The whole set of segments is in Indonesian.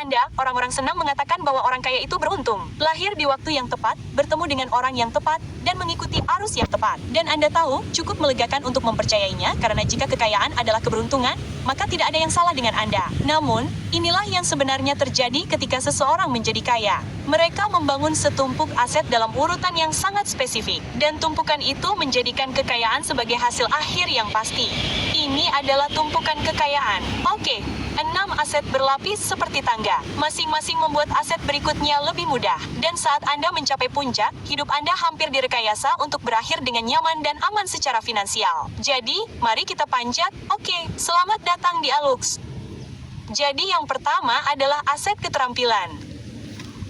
Anda, orang-orang senang mengatakan bahwa orang kaya itu beruntung. Lahir di waktu yang tepat, bertemu dengan orang yang tepat, dan mengikuti arus yang tepat. Dan Anda tahu, cukup melegakan untuk mempercayainya, karena jika kekayaan adalah keberuntungan, maka tidak ada yang salah dengan Anda. Namun, inilah yang sebenarnya terjadi ketika seseorang menjadi kaya. Mereka membangun setumpuk aset dalam urutan yang sangat spesifik, dan tumpukan itu menjadikan kekayaan sebagai hasil akhir yang pasti. Ini adalah tumpukan kekayaan. Oke, 6 aset berlapis seperti tangga. Masing-masing membuat aset berikutnya lebih mudah. Dan saat Anda mencapai puncak, hidup Anda hampir direkayasa untuk berakhir dengan nyaman dan aman secara finansial. Jadi, mari kita panjat. Oke, selamat datang di Alux. Jadi yang pertama adalah aset keterampilan.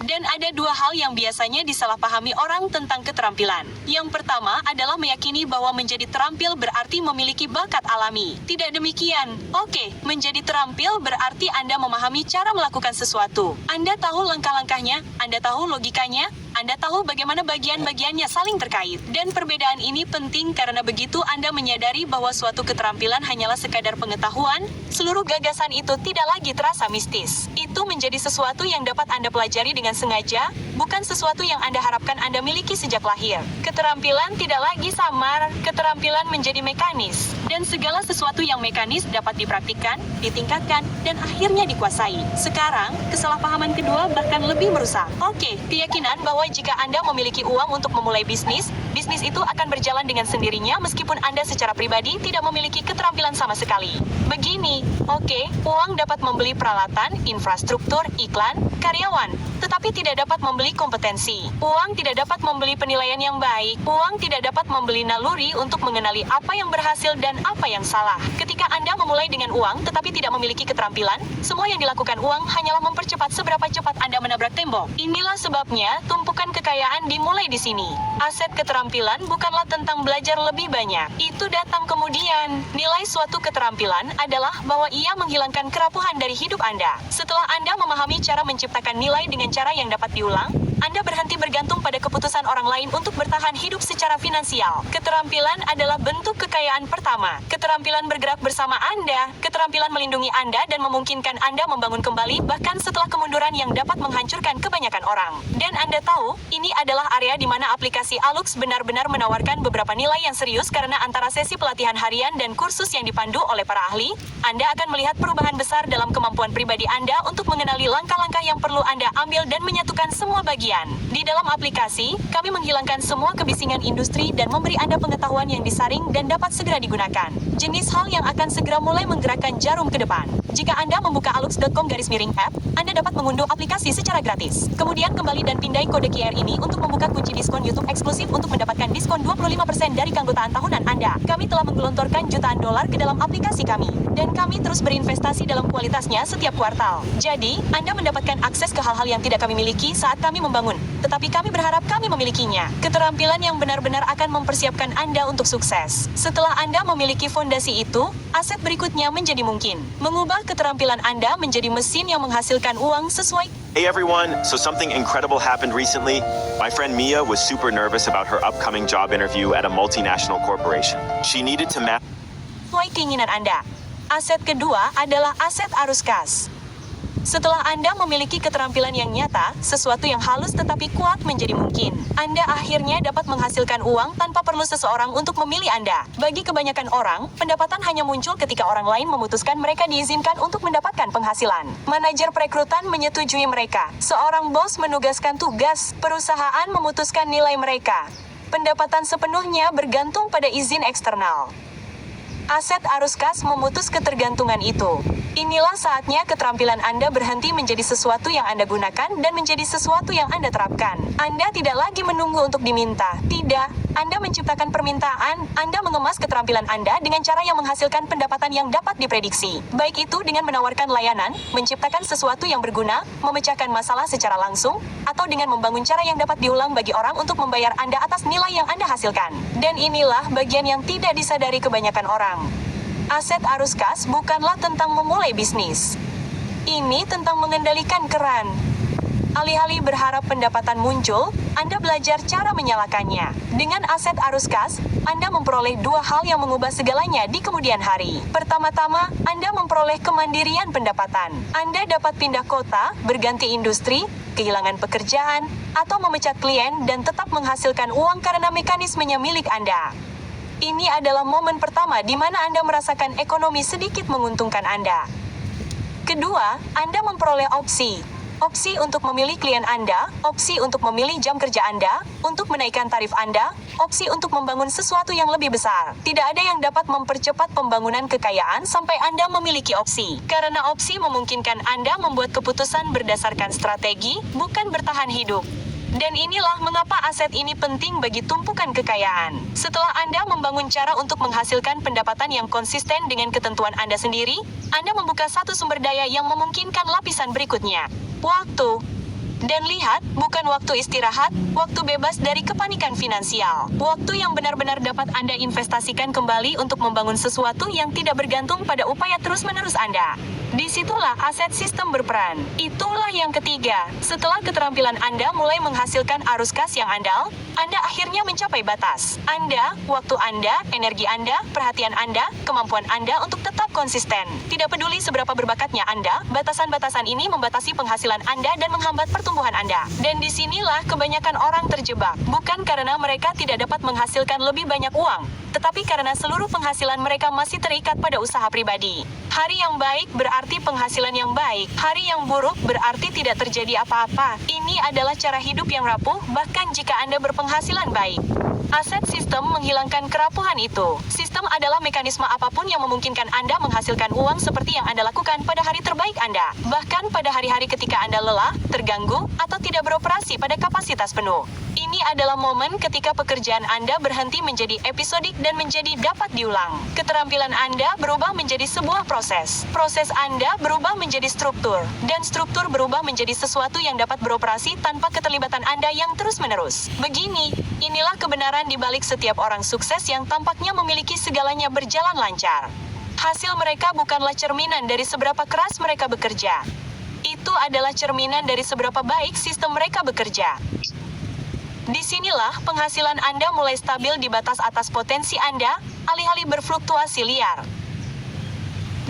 Dan ada dua hal yang biasanya disalahpahami orang tentang keterampilan. Yang pertama adalah meyakini bahwa menjadi terampil berarti memiliki bakat alami. Tidak demikian. Oke, menjadi terampil berarti Anda memahami cara melakukan sesuatu. Anda tahu langkah-langkahnya, Anda tahu logikanya, Anda tahu bagaimana bagian-bagiannya saling terkait. Dan perbedaan ini penting karena begitu Anda menyadari bahwa suatu keterampilan hanyalah sekadar pengetahuan, seluruh gagasan itu tidak lagi terasa mistis. Itu menjadi sesuatu yang dapat Anda pelajari dengan sengaja, bukan sesuatu yang Anda harapkan Anda miliki sejak lahir. Keterampilan tidak lagi samar, keterampilan menjadi mekanis. Dan segala sesuatu yang mekanis dapat dipraktikkan, ditingkatkan, dan akhirnya dikuasai. Sekarang, kesalahpahaman kedua bahkan lebih merusak. Oke, keyakinan bahwa jika Anda memiliki uang untuk memulai bisnis, bisnis itu akan berjalan dengan sendirinya meskipun Anda secara pribadi tidak memiliki keterampilan sama sekali. Begini, oke, uang dapat membeli peralatan, infrastruktur, iklan, karyawan, tetapi tidak dapat membeli kompetensi. Uang tidak dapat membeli penilaian yang baik. Uang tidak dapat membeli naluri untuk mengenali apa yang berhasil dan apa yang salah. Ketika Anda memulai dengan uang tetapi tidak memiliki keterampilan, semua yang dilakukan uang hanyalah mempercepat seberapa cepat Anda menabrak tembok. Inilah sebabnya tumpukan kekayaan dimulai di sini. Aset keterampilan bukanlah tentang belajar lebih banyak. Itu datang kemudian. Nilai suatu keterampilan adalah bahwa ia menghilangkan kerapuhan dari hidup Anda. Setelah Anda memahami cara menciptakan nilai dengan cara yang dapat diulang, Anda berhenti bergantung pada keputusan orang lain untuk bertahan hidup secara finansial. Keterampilan adalah bentuk kekayaan pertama. Keterampilan bergerak bersama Anda, keterampilan melindungi Anda dan memungkinkan Anda membangun kembali bahkan setelah kemunduran yang dapat menghancurkan kebanyakan orang. Dan Anda tahu, ini adalah area di mana aplikasi Alux benar-benar menawarkan beberapa nilai yang serius karena antara sesi pelatihan harian dan kursus yang dipandu oleh para ahli, Anda akan melihat perubahan besar dalam kemampuan pribadi Anda untuk mengenali langkah-langkah yang perlu Anda ambil dan menyatukan semua bagian. Di dalam aplikasi, kami menghilangkan semua kebisingan industri dan memberi Anda pengetahuan yang disaring dan dapat segera digunakan. Jenis hal yang akan segera mulai menggerakkan jarum ke depan. Jika Anda membuka alux.com/app, Anda dapat mengunduh aplikasi secara gratis. Kemudian kembali dan pindai kode QR ini untuk membuka kunci diskon YouTube eksklusif untuk mendapatkan diskon 25% dari keanggotaan tahunan Anda. Kami telah menggelontorkan jutaan dolar ke dalam aplikasi kami. Dan kami terus berinvestasi dalam kualitasnya setiap kuartal. Jadi, Anda mendapatkan akses ke hal-hal yang tidak kami miliki saat kami membangun. Tetapi kami berharap kami memilikinya. Keterampilan yang benar-benar akan mempersiapkan Anda untuk sukses. Setelah Anda memiliki fondasi itu, aset berikutnya menjadi mungkin. Mengubah keterampilan Anda menjadi mesin yang menghasilkan uang sesuai. Hey everyone, so something incredible happened recently. My friend Mia was super nervous about her upcoming job interview at a multinational corporation. She needed to map Sesuai keinginan Anda. Aset kedua adalah aset arus kas. Setelah Anda memiliki keterampilan yang nyata, sesuatu yang halus tetapi kuat menjadi mungkin. Anda akhirnya dapat menghasilkan uang tanpa perlu seseorang untuk memilih Anda. Bagi kebanyakan orang, pendapatan hanya muncul ketika orang lain memutuskan mereka diizinkan untuk mendapatkan penghasilan. Manajer perekrutan menyetujui mereka. Seorang bos menugaskan tugas, perusahaan memutuskan nilai mereka. Pendapatan sepenuhnya bergantung pada izin eksternal. Aset arus kas memutus ketergantungan itu. Inilah saatnya keterampilan Anda berhenti menjadi sesuatu yang Anda gunakan dan menjadi sesuatu yang Anda terapkan. Anda tidak lagi menunggu untuk diminta. Tidak, Anda menciptakan permintaan. Anda mengemas keterampilan Anda dengan cara yang menghasilkan pendapatan yang dapat diprediksi. Baik itu dengan menawarkan layanan, menciptakan sesuatu yang berguna, memecahkan masalah secara langsung, atau dengan membangun cara yang dapat diulang bagi orang untuk membayar Anda atas nilai yang Anda hasilkan. Dan inilah bagian yang tidak disadari kebanyakan orang. Aset arus kas bukanlah tentang memulai bisnis. Ini tentang mengendalikan keran. Alih-alih berharap pendapatan muncul, Anda belajar cara menyalakannya. Dengan aset arus kas, Anda memperoleh dua hal yang mengubah segalanya di kemudian hari. Pertama-tama, Anda memperoleh kemandirian pendapatan. Anda dapat pindah kota, berganti industri, kehilangan pekerjaan, atau memecat klien dan tetap menghasilkan uang karena mekanismenya milik Anda. Ini adalah momen pertama di mana Anda merasakan ekonomi sedikit menguntungkan Anda. Kedua, Anda memperoleh opsi. Opsi untuk memilih klien Anda, opsi untuk memilih jam kerja Anda, untuk menaikkan tarif Anda, opsi untuk membangun sesuatu yang lebih besar. Tidak ada yang dapat mempercepat pembangunan kekayaan sampai Anda memiliki opsi. Karena opsi memungkinkan Anda membuat keputusan berdasarkan strategi, bukan bertahan hidup. Dan inilah mengapa aset ini penting bagi tumpukan kekayaan. Setelah Anda membangun cara untuk menghasilkan pendapatan yang konsisten dengan ketentuan Anda sendiri, Anda membuka satu sumber daya yang memungkinkan lapisan berikutnya. Waktu. Dan lihat, bukan waktu istirahat, waktu bebas dari kepanikan finansial. Waktu yang benar-benar dapat Anda investasikan kembali untuk membangun sesuatu yang tidak bergantung pada upaya terus-menerus Anda. Disitulah aset sistem berperan. Itulah yang ketiga. Setelah keterampilan Anda mulai menghasilkan arus kas yang andal, Anda akhirnya mencapai batas. Anda, waktu Anda, energi Anda, perhatian Anda, kemampuan Anda untuk tetap konsisten. Tidak peduli seberapa berbakatnya Anda, batasan-batasan ini membatasi penghasilan Anda dan menghambat pertumbuhan Anda. Dan disinilah kebanyakan orang terjebak. Bukan karena mereka tidak dapat menghasilkan lebih banyak uang, tetapi karena seluruh penghasilan mereka masih terikat pada usaha pribadi. Hari yang baik berarti penghasilan yang baik. Hari yang buruk berarti tidak terjadi apa-apa. Ini adalah cara hidup yang rapuh, bahkan jika Anda berpenghasilan baik. Aset sistem menghilangkan kerapuhan itu. Sistem adalah mekanisme apapun yang memungkinkan Anda menghasilkan uang seperti yang Anda lakukan pada hari terbaik Anda. Bahkan pada hari-hari ketika Anda lelah, terganggu, atau tidak beroperasi pada kapasitas penuh. Ini adalah momen ketika pekerjaan Anda berhenti menjadi episodik dan menjadi dapat diulang. Keterampilan Anda berubah menjadi sebuah proses. Proses Anda berubah menjadi struktur. Dan struktur berubah menjadi sesuatu yang dapat beroperasi tanpa keterlibatan Anda yang terus-menerus. Begini, inilah kebenaran di balik setiap orang sukses yang tampaknya memiliki segalanya berjalan lancar. Hasil mereka bukanlah cerminan dari seberapa keras mereka bekerja. Itu adalah cerminan dari seberapa baik sistem mereka bekerja. Disinilah penghasilan Anda mulai stabil di batas atas potensi Anda, alih-alih berfluktuasi liar.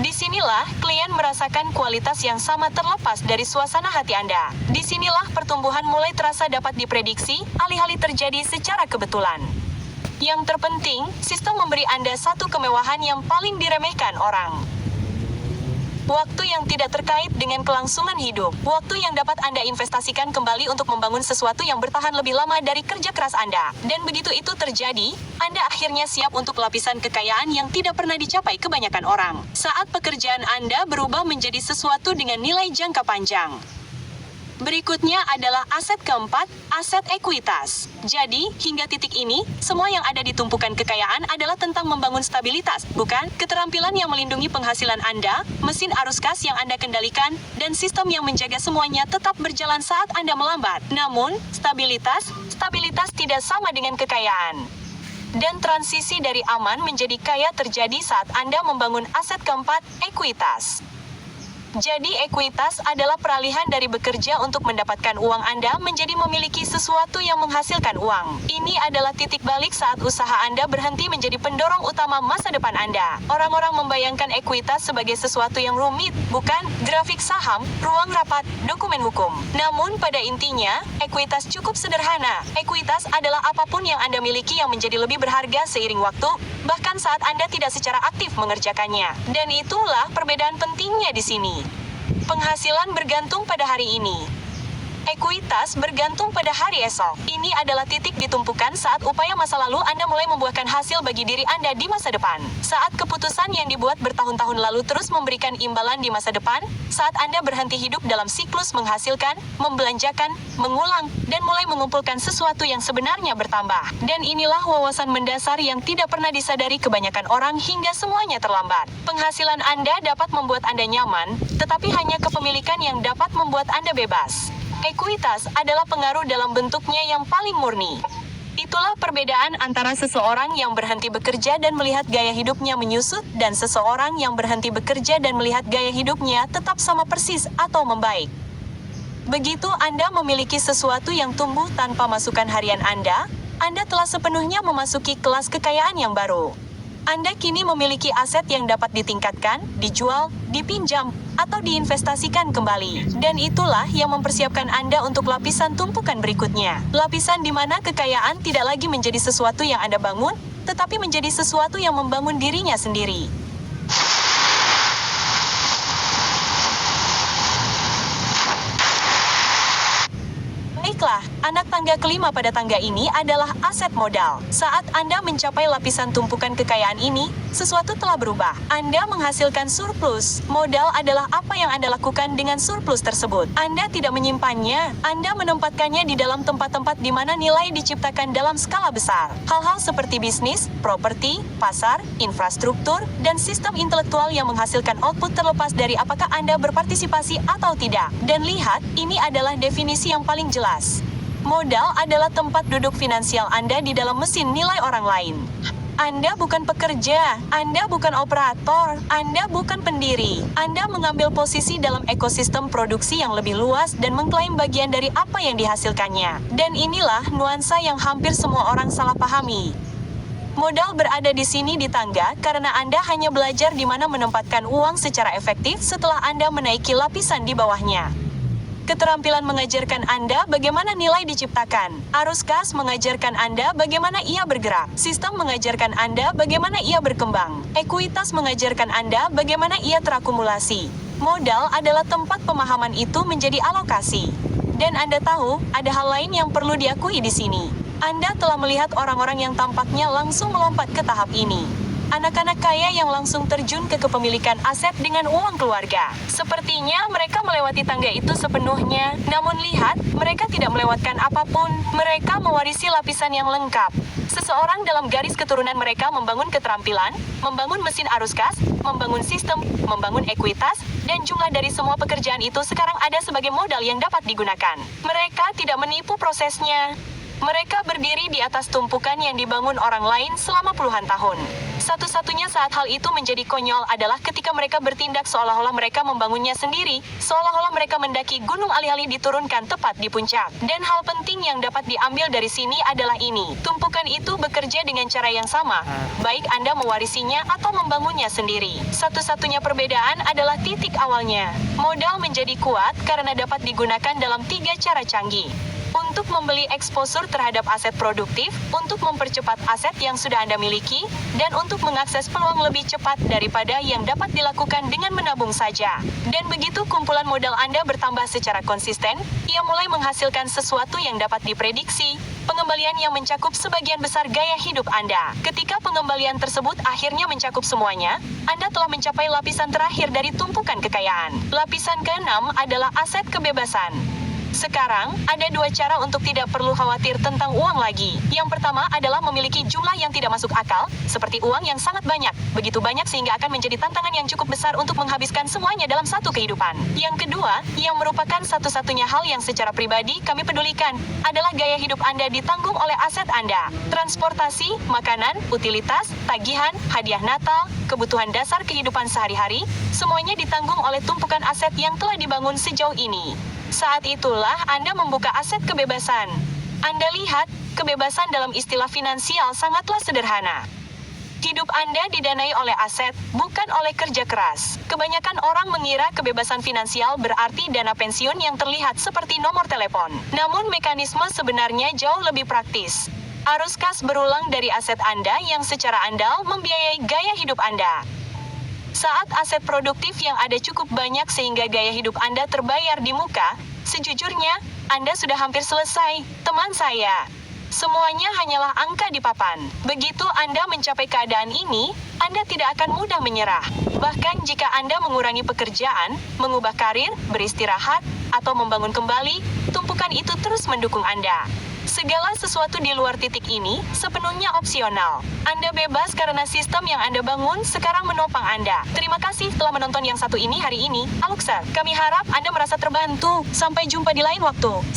Disinilah klien merasakan kualitas yang sama terlepas dari suasana hati Anda. Disinilah pertumbuhan mulai terasa dapat diprediksi, alih-alih terjadi secara kebetulan. Yang terpenting, sistem memberi Anda satu kemewahan yang paling diremehkan orang. Waktu yang tidak terkait dengan kelangsungan hidup. Waktu yang dapat Anda investasikan kembali untuk membangun sesuatu yang bertahan lebih lama dari kerja keras Anda. Dan begitu itu terjadi, Anda akhirnya siap untuk lapisan kekayaan yang tidak pernah dicapai kebanyakan orang. Saat pekerjaan Anda berubah menjadi sesuatu dengan nilai jangka panjang. Berikutnya adalah aset keempat, aset ekuitas. Jadi, hingga titik ini, semua yang ada di tumpukan kekayaan adalah tentang membangun stabilitas, bukan? Keterampilan yang melindungi penghasilan Anda, mesin arus kas yang Anda kendalikan, dan sistem yang menjaga semuanya tetap berjalan saat Anda melambat. Namun, stabilitas tidak sama dengan kekayaan. Dan transisi dari aman menjadi kaya terjadi saat Anda membangun aset keempat, ekuitas. Jadi ekuitas adalah peralihan dari bekerja untuk mendapatkan uang Anda menjadi memiliki sesuatu yang menghasilkan uang. Ini adalah titik balik saat usaha Anda berhenti menjadi pendorong utama masa depan Anda. Orang-orang membayangkan ekuitas sebagai sesuatu yang rumit, bukan? Grafik saham, ruang rapat, dokumen hukum. Namun pada intinya, ekuitas cukup sederhana. Ekuitas adalah apapun yang Anda miliki yang menjadi lebih berharga seiring waktu, bahkan saat Anda tidak secara aktif mengerjakannya. Dan itulah perbedaan pentingnya di sini. Penghasilan bergantung pada hari ini. Ekuitas bergantung pada hari esok. Ini adalah titik ditumpukan saat upaya masa lalu Anda mulai membuahkan hasil bagi diri Anda di masa depan. Saat keputusan yang dibuat bertahun-tahun lalu terus memberikan imbalan di masa depan, saat Anda berhenti hidup dalam siklus menghasilkan, membelanjakan, mengulang, dan mulai mengumpulkan sesuatu yang sebenarnya bertambah. Dan inilah wawasan mendasar yang tidak pernah disadari kebanyakan orang hingga semuanya terlambat. Penghasilan Anda dapat membuat Anda nyaman, tetapi hanya kepemilikan yang dapat membuat Anda bebas. Ekuitas adalah pengaruh dalam bentuknya yang paling murni. Itulah perbedaan antara seseorang yang berhenti bekerja dan melihat gaya hidupnya menyusut dan seseorang yang berhenti bekerja dan melihat gaya hidupnya tetap sama persis atau membaik. Begitu Anda memiliki sesuatu yang tumbuh tanpa masukan harian Anda telah sepenuhnya memasuki kelas kekayaan yang baru. Anda kini memiliki aset yang dapat ditingkatkan, dijual, dipinjam, atau diinvestasikan kembali. Dan itulah yang mempersiapkan Anda untuk lapisan tumpukan berikutnya. Lapisan di mana kekayaan tidak lagi menjadi sesuatu yang Anda bangun, tetapi menjadi sesuatu yang membangun dirinya sendiri. Baiklah, anak tangga kelima pada tangga ini adalah aset modal. Saat Anda mencapai lapisan tumpukan kekayaan ini, sesuatu telah berubah. Anda menghasilkan surplus. Modal adalah apa yang Anda lakukan dengan surplus tersebut. Anda tidak menyimpannya, Anda menempatkannya di dalam tempat-tempat di mana nilai diciptakan dalam skala besar. Hal-hal seperti bisnis, properti, pasar, infrastruktur, dan sistem intelektual yang menghasilkan output terlepas dari apakah Anda berpartisipasi atau tidak. Dan lihat, ini adalah definisi yang paling jelas. Modal adalah tempat duduk finansial Anda di dalam mesin nilai orang lain. Anda bukan pekerja, Anda bukan operator, Anda bukan pendiri. Anda mengambil posisi dalam ekosistem produksi yang lebih luas dan mengklaim bagian dari apa yang dihasilkannya. Dan inilah nuansa yang hampir semua orang salah pahami. Modal berada di sini di tangga karena Anda hanya belajar di mana menempatkan uang secara efektif setelah Anda menaiki lapisan di bawahnya. Keterampilan mengajarkan Anda bagaimana nilai diciptakan. Arus kas mengajarkan Anda bagaimana ia bergerak. Sistem mengajarkan Anda bagaimana ia berkembang. Ekuitas mengajarkan Anda bagaimana ia terakumulasi. Modal adalah tempat pemahaman itu menjadi alokasi. Dan Anda tahu, ada hal lain yang perlu diakui di sini. Anda telah melihat orang-orang yang tampaknya langsung melompat ke tahap ini. Anak-anak kaya yang langsung terjun ke kepemilikan aset dengan uang keluarga. Sepertinya mereka melewati tangga itu sepenuhnya, namun lihat, mereka tidak melewatkan apapun. Mereka mewarisi lapisan yang lengkap. Seseorang dalam garis keturunan mereka membangun keterampilan, membangun mesin arus kas, membangun sistem, membangun ekuitas, dan jumlah dari semua pekerjaan itu sekarang ada sebagai modal yang dapat digunakan. Mereka tidak menipu prosesnya. Mereka berdiri di atas tumpukan yang dibangun orang lain selama puluhan tahun. Satu-satunya saat hal itu menjadi konyol adalah ketika mereka bertindak seolah-olah mereka membangunnya sendiri, seolah-olah mereka mendaki gunung alih-alih diturunkan tepat di puncak. Dan hal penting yang dapat diambil dari sini adalah ini. Tumpukan itu bekerja dengan cara yang sama, baik Anda mewarisinya atau membangunnya sendiri. Satu-satunya perbedaan adalah titik awalnya. Modal menjadi kuat karena dapat digunakan dalam 3 cara canggih. Untuk membeli exposure terhadap aset produktif, untuk mempercepat aset yang sudah Anda miliki, dan untuk mengakses peluang lebih cepat daripada yang dapat dilakukan dengan menabung saja. Dan begitu kumpulan modal Anda bertambah secara konsisten, ia mulai menghasilkan sesuatu yang dapat diprediksi, pengembalian yang mencakup sebagian besar gaya hidup Anda. Ketika pengembalian tersebut akhirnya mencakup semuanya, Anda telah mencapai lapisan terakhir dari tumpukan kekayaan. Lapisan ke-6 adalah aset kebebasan. Sekarang, ada 2 cara untuk tidak perlu khawatir tentang uang lagi. Yang pertama adalah memiliki jumlah yang tidak masuk akal, seperti uang yang sangat banyak, begitu banyak sehingga akan menjadi tantangan yang cukup besar untuk menghabiskan semuanya dalam satu kehidupan. Yang kedua, yang merupakan satu-satunya hal yang secara pribadi kami pedulikan, adalah gaya hidup Anda ditanggung oleh aset Anda. Transportasi, makanan, utilitas, tagihan, hadiah Natal, kebutuhan dasar kehidupan sehari-hari, semuanya ditanggung oleh tumpukan aset yang telah dibangun sejauh ini. Saat itulah Anda membuka aset kebebasan. Anda lihat, kebebasan dalam istilah finansial sangatlah sederhana. Hidup Anda didanai oleh aset, bukan oleh kerja keras. Kebanyakan orang mengira kebebasan finansial berarti dana pensiun yang terlihat seperti nomor telepon. Namun mekanisme sebenarnya jauh lebih praktis. Arus kas berulang dari aset Anda yang secara andal membiayai gaya hidup Anda. Saat aset produktif yang ada cukup banyak sehingga gaya hidup Anda terbayar di muka, sejujurnya, Anda sudah hampir selesai, teman saya. Semuanya hanyalah angka di papan. Begitu Anda mencapai keadaan ini, Anda tidak akan mudah menyerah. Bahkan jika Anda mengurangi pekerjaan, mengubah karir, beristirahat, atau membangun kembali, tumpukan itu terus mendukung Anda. Segala sesuatu di luar titik ini sepenuhnya opsional. Anda bebas karena sistem yang Anda bangun sekarang menopang Anda. Terima kasih telah menonton yang satu ini hari ini, Aluxer. Kami harap Anda merasa terbantu. Sampai jumpa di lain waktu.